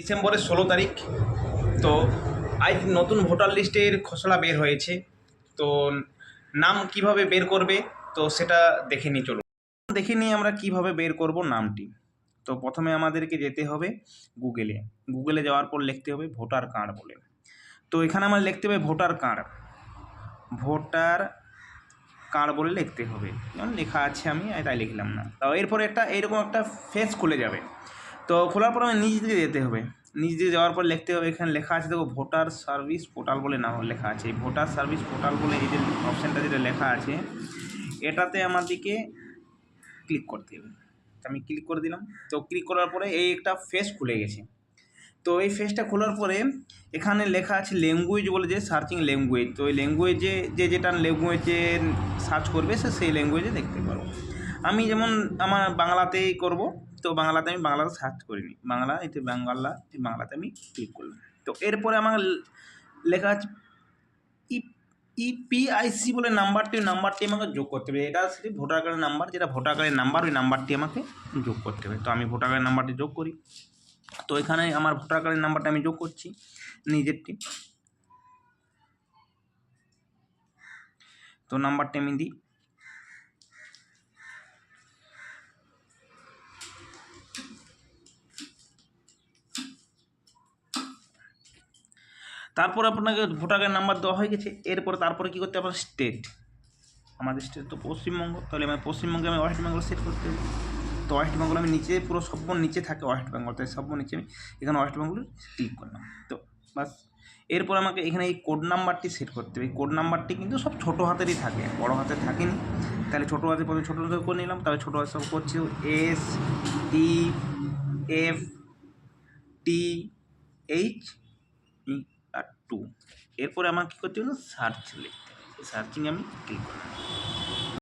ডিসেম্বরের 16 তারিখ। তো আজ নতুন ভোটার লিস্টের খসড়া বের হয়েছে। তো নাম কিভাবে বের করবে তো সেটা দেখে নিই, চলুন দেখে নিই আমরা কিভাবে বের করব নামটি। তো প্রথমে আমাদেরকে যেতে হবে গুগলে যাওয়ার পর লিখতে হবে ভোটার কার্ড বলে। তো এখানে আমার লিখতে হবে ভোটার কার্ড বলে লিখতে হবে, যেমন লেখা আছে, আমি তাই লিখলাম না। তো এরপরে এইরকম একটা ফেস খুলে যাবে। তো খোলার পর আমি নিচ দিকে যেতে হবে, নিচ দিকে যাওয়ার পর লিখতে হবে, এখানে লেখা আছে দেখো ভোটার সার্ভিস পোর্টাল বলে নাম লেখা আছে। এই ভোটার সার্ভিস পোর্টাল বলে এই যে অপশানটা যেটা লেখা আছে, এটাতে আমাদেরকে ক্লিক করতে হবে। আমি ক্লিক করে দিলাম। তো ক্লিক করার পরে এই একটা ফেস খুলে গেছে। তো এই ফেসটা খোলার পরে এখানে লেখা আছে ল্যাঙ্গুয়েজ বলে, যে সার্চিং ল্যাঙ্গুয়েজ। তো এই ল্যাঙ্গুয়েজে যেটা ল্যাঙ্গুয়েজে সার্চ করবে সেই ল্যাঙ্গুয়েজে দেখতে পারো। আমি যেমন আমার বাংলাতেই করব, তো বাংলাতে আমি বাংলাতে সার্চ করিনি, বাংলাতে আমি ক্লিক করলাম। তো এরপরে আমার লেখা আছে ইপিআইসি বলে নাম্বারটি আমাকে যোগ করতে হবে। এটা সেটি ভোটার কার্ডের নাম্বার, যেটা ভোটার কার্ডের নাম্বার, ওই নাম্বারটি আমাকে যোগ করতে হবে। তো আমি ভোটার কার্ডের নাম্বারটি যোগ করি। তো এখানে আমার ভোটার কার্ডের নাম্বারটা আমি যোগ করছি নিজেরটি। তো নাম্বারটি আমি দিই। তারপর আপনাকে ভোটার কার্ডের নাম্বার দেওয়া হয়ে গেছে। তারপরে কী করতে হবে, স্টেট, আমাদের স্টেট তো পশ্চিমবঙ্গ, তাহলে আমার পশ্চিমবঙ্গে আমি ওয়েস্ট বেঙ্গল সেট করতে হবে। তো ওয়েস্ট বেঙ্গল আমি নিচে, পুরো সব নিচে থাকে ওয়েস্ট বেঙ্গল, তাই সব নিচে আমি এখানে ওয়েস্ট বেঙ্গল ক্লিক করলাম। তো বাস, এরপর আমাকে এখানে এই কোড নাম্বারটি সেট করতে হবে। এই কোড নাম্বারটি কিন্তু সব ছোটো হাতেরই থাকে, বড়ো হাতে থাকেনি। তাহলে ছোটো হাতে প্রথমে ছোটো হাতে করে নিলাম, তাহলে ছোটো হাতে সব করছি STFTH2। এরপরে আমার কী করতে হবে, সার্চ লিখতে হবে। সার্চিং আমি ক্লিক করলাম।